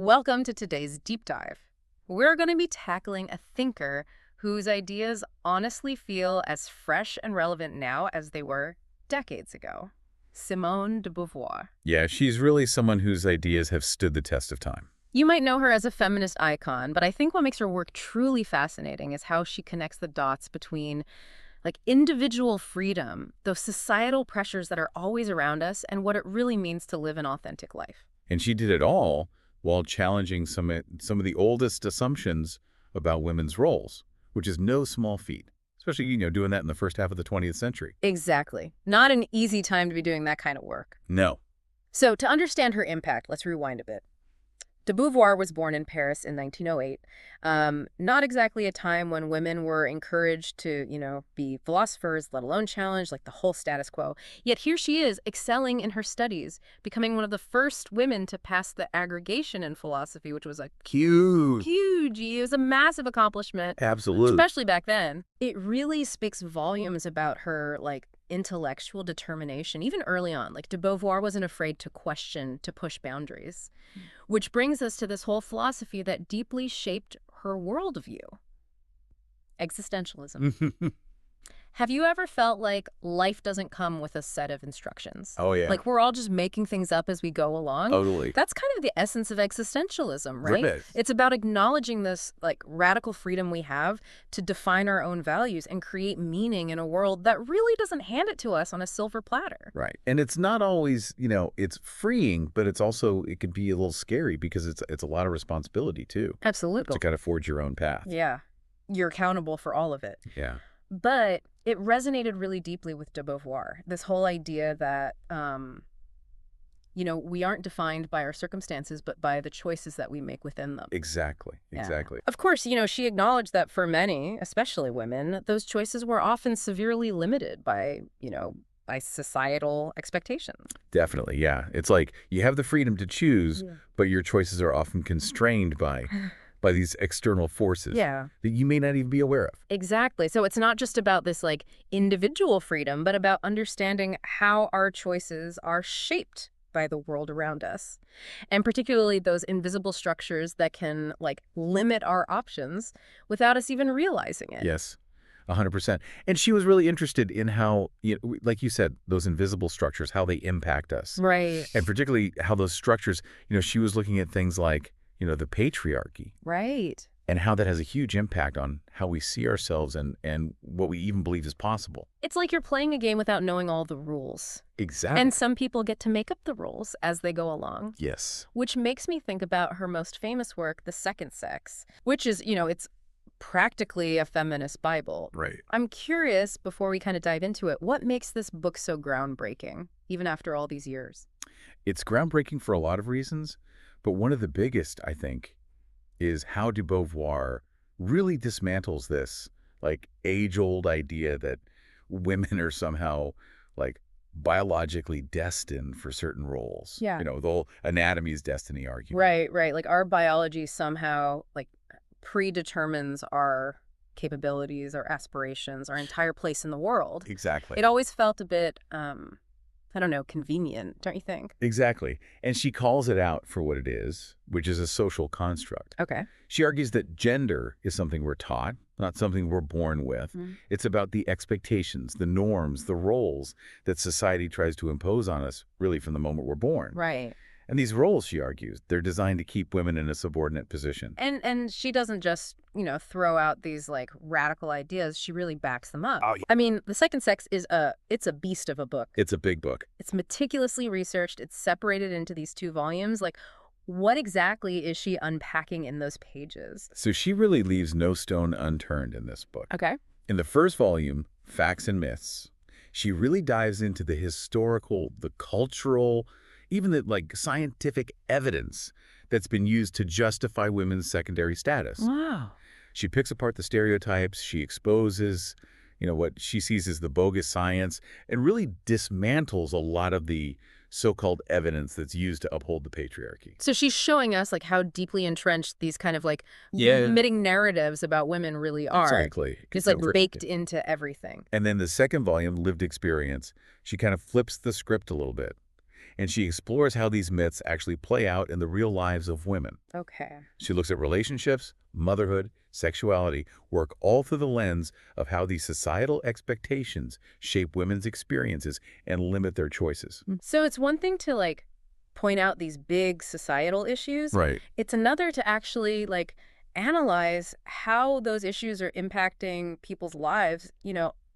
Welcome to today's deep dive. We're going to be tackling a thinker whose ideas honestly feel as fresh and relevant now as they were decades ago. Simone de Beauvoir. Yeah, she's really someone whose ideas have stood the test of time. You might know her as a feminist icon, but I think what makes her work truly fascinating is how she connects the dots between individual freedom, those societal pressures that are always around us, and what it really means to live an authentic life. And she did it all while challenging some of the oldest assumptions about women's roles, which is no small feat, especially, doing that in the first half of the 20th century. Exactly. Not an easy time to be doing that kind of work. No. So to understand her impact, let's rewind a bit. De Beauvoir was born in Paris in 1908. Not exactly a time when women were encouraged to, be philosophers, let alone challenged, like the whole status quo. Yet here she is, excelling in her studies, becoming one of the first women to pass the aggregation in philosophy, which was a Huge. It was a massive accomplishment. Absolutely. Especially back then. It really speaks volumes about her, intellectual determination, even early on. De Beauvoir wasn't afraid to question, to push boundaries. Which brings us to this whole philosophy that deeply shaped her worldview. Existentialism. Have you ever felt like life doesn't come with a set of instructions? Oh, yeah. We're all just making things up as we go along? Totally. That's kind of the essence of existentialism, right? Right. It's about acknowledging this, radical freedom we have to define our own values and create meaning in a world that really doesn't hand it to us on a silver platter. Right. And it's not always, it's freeing, but it can be a little scary because it's a lot of responsibility, too. Absolutely. To kind of forge your own path. Yeah. You're accountable for all of it. Yeah. But it resonated really deeply with de Beauvoir, this whole idea that, we aren't defined by our circumstances, but by the choices that we make within them. Exactly. Yeah. Exactly. Of course, she acknowledged that for many, especially women, those choices were often severely limited by societal expectations. Definitely, yeah. It's like you have the freedom to choose, but your choices are often constrained by these external forces that you may not even be aware of. Exactly. So it's not just about this individual freedom, but about understanding how our choices are shaped by the world around us. And particularly those invisible structures that can limit our options without us even realizing it. Yes. 100%. And she was really interested in how, like you said, those invisible structures, how they impact us. Right. And particularly how those structures, she was looking at things like, the patriarchy. Right. And how that has a huge impact on how we see ourselves and what we even believe is possible. It's like you're playing a game without knowing all the rules. Exactly. And some people get to make up the rules as they go along. Yes. Which makes me think about her most famous work, The Second Sex, which is, it's practically a feminist Bible. Right. I'm curious, before we kind of dive into it, what makes this book so groundbreaking, even after all these years? It's groundbreaking for a lot of reasons, but one of the biggest, I think, is how de Beauvoir really dismantles this, age-old idea that women are somehow, biologically destined for certain roles. Yeah. The whole anatomy's destiny argument. Right. Our biology somehow, predetermines our capabilities, our aspirations, our entire place in the world. Exactly. It always felt a bit, convenient, don't you think? Exactly. And she calls it out for what it is, which is a social construct. Okay. She argues that gender is something we're taught, not something we're born with. It's about the expectations, the norms, the roles that society tries to impose on us, really from the moment we're born. Right. And these roles, she argues, they're designed to keep women in a subordinate position. And she doesn't just, throw out these radical ideas. She really backs them up. Oh, yeah. I mean, The Second Sex is it's a beast of a book. It's a big book. It's meticulously researched. It's separated into these two volumes. What exactly is she unpacking in those pages? So she really leaves no stone unturned in this book. Okay. In the first volume, Facts and Myths, she really dives into the historical, the cultural, even the scientific evidence that's been used to justify women's secondary status. Wow. She picks apart the stereotypes, she exposes, what she sees as the bogus science, and really dismantles a lot of the so-called evidence that's used to uphold the patriarchy. So she's showing us how deeply entrenched these kind of limiting narratives about women really are. Exactly. Just baked into everything. And then the second volume, Lived Experience, she kind of flips the script a little bit. and she explores how these myths actually play out in the real lives of women. Okay. She looks at relationships, motherhood, sexuality, work all through the lens of how these societal expectations shape women's experiences and limit their choices. So it's one thing to like point out these big societal issues. Right. It's another to actually like analyze how those issues are impacting people's lives,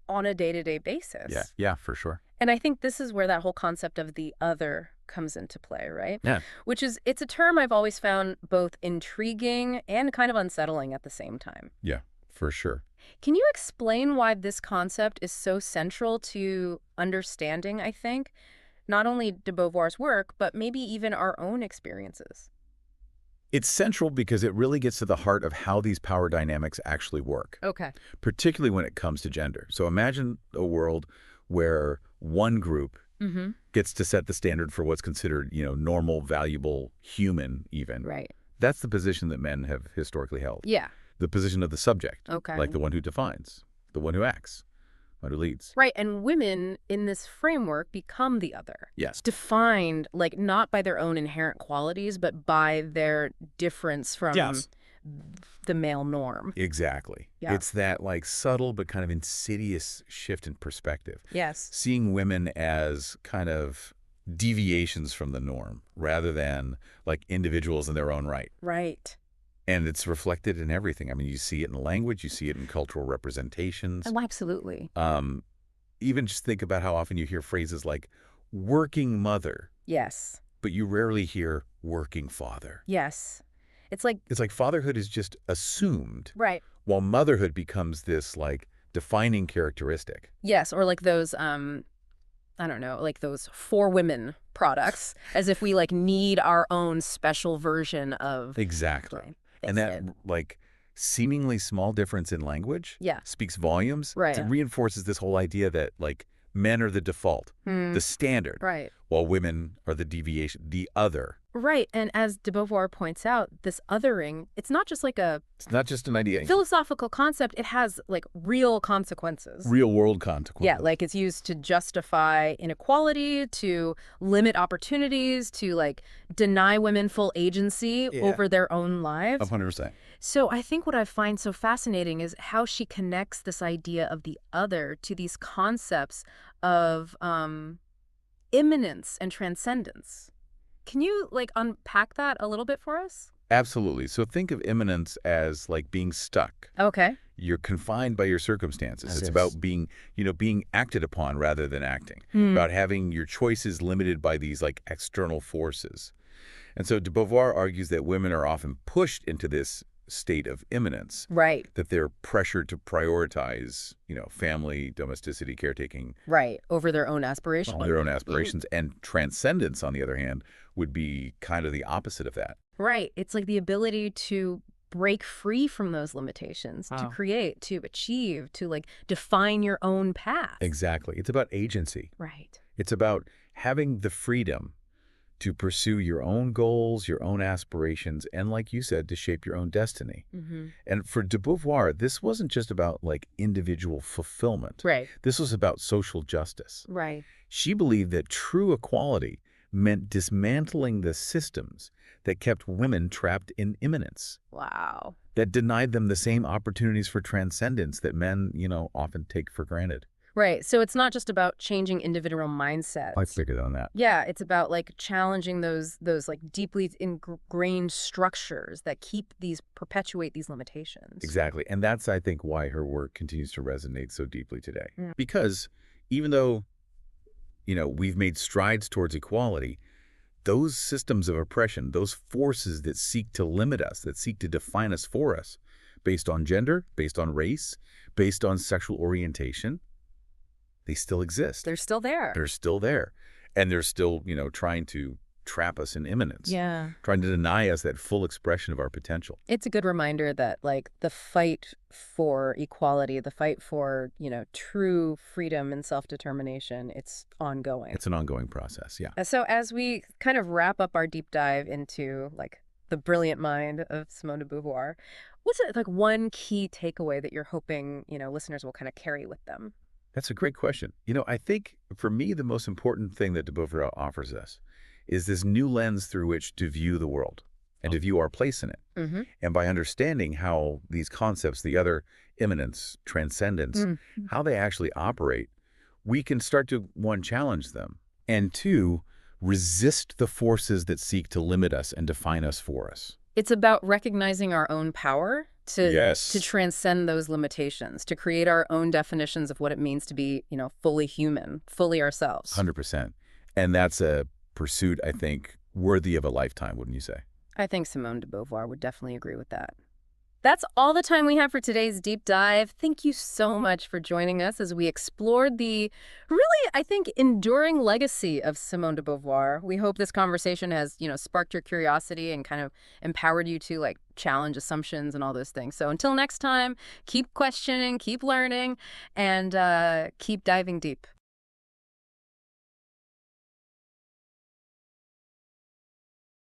on a day-to-day Yeah. basis. Yeah, for sure. And I think this is where that whole concept of the other comes into play, right? Yeah. It's a term I've always found both intriguing and kind of unsettling at the same time. Yeah, for sure. Can you explain why this concept is so central to understanding, I think, not only de Beauvoir's work, but maybe even our own experiences? It's central because it really gets to the heart of how these power dynamics actually work, Okay. particularly when it comes to gender. So imagine a world where one group Mm-hmm. gets to set the standard for what's considered, normal, valuable, human even. Right. That's the position that men have historically held. Yeah. The position of the subject, Okay. like the one who defines, the one who acts, one who leads. Right. And women in this framework become the other. Yes. Defined, like, not by their own inherent qualities, but by their difference from Yes. the male norm. Exactly. Yeah. It's that like subtle but kind of insidious shift in perspective. Yes. Seeing women as kind of deviations from the norm rather than like individuals in their own right. Right. And it's reflected in everything. I mean, you see it in language, you see it in cultural representations. Oh, absolutely. Even just think about how often you hear phrases like working mother, Yes. but you rarely hear working father. Yes. It's like, It's like fatherhood is just assumed, right. while motherhood becomes this like defining characteristic. Yes. Or like those, I don't know, like those for women products, as if we like need our own special version of. Exactly. Right. And That's that it. like seemingly small difference in language Yeah. speaks volumes. Right. It reinforces this whole idea that like men are the default, the standard, Right. while women are the deviation, the other. Right. And as de Beauvoir points out, this othering, it's not just like a It's not just an idea. philosophical concept. It has like real consequences. Real world consequences. Yeah, like it's used to justify inequality, to limit opportunities, to like deny women full agency over their own lives. 100%. So I think what I find so fascinating is how she connects this idea of the other to these concepts of immanence and transcendence. Can you like unpack that a little bit for us? Absolutely. So think of immanence as like being stuck. Okay. You're confined by your circumstances. Yes. It's about being, being acted upon rather than acting. Hmm. About having your choices limited by these like external forces. And so de Beauvoir argues that women are often pushed into this state of immanence, Right. that they're pressured to prioritize, family, domesticity, caretaking, Right. Over their own aspirations. their own aspirations. And transcendence, on the other hand, would be kind of the opposite of that. Right. It's like the ability to break free from those limitations, to Wow. create, to achieve, to like define your own path. Exactly. It's about agency. Right. It's about having the freedom to pursue your own goals, your own aspirations, and like you said, to shape your own destiny. Mm-hmm. And for de Beauvoir, this wasn't just about like individual fulfillment. Right. This was about social justice. Right. She believed that true equality meant dismantling the systems that kept women trapped in immanence, Wow. that denied them the same opportunities for transcendence that men, often take for granted. Right. So it's not just about changing individual mindsets. Much bigger than that. Yeah, it's about like challenging those like deeply ingrained structures that perpetuate these limitations. Exactly. And that's, I think, why her work continues to resonate so deeply today. Mm. Because even though, we've made strides towards equality, those systems of oppression, those forces that seek to limit us, that seek to define us for us, based on gender, based on race, based on sexual orientation, they still exist. They're still there. They're still there. And they're still, trying to trap us in immanence. Yeah. Trying to deny us that full expression of our potential. It's a good reminder that like the fight for equality, the fight for, true freedom and self-determination, it's ongoing. It's an ongoing process, yeah. So as we kind of wrap up our deep dive into like the brilliant mind of Simone de Beauvoir, what's like one key takeaway that you're hoping, listeners will kind of carry with them? That's a great question. I think for me, the most important thing that de Beauvoir offers us is this new lens through which to view the world and to view our place in it. Mm-hmm. And by understanding how these concepts, the other immanence, transcendence, how they actually operate, we can start to, one, challenge them, and two, resist the forces that seek to limit us and define us for us. It's about recognizing our own power to Yes. transcend those limitations, to create our own definitions of what it means to be, fully human, fully ourselves. 100%. And that's a pursuit, I think, worthy of a lifetime, wouldn't you say? I think Simone de Beauvoir would definitely agree with that. That's all the time we have for today's deep dive. Thank you so much for joining us as we explored the really, I think, enduring legacy of Simone de Beauvoir. We hope this conversation has, sparked your curiosity and kind of empowered you to challenge assumptions and all those things. So until next time, keep questioning, keep learning, and keep diving deep.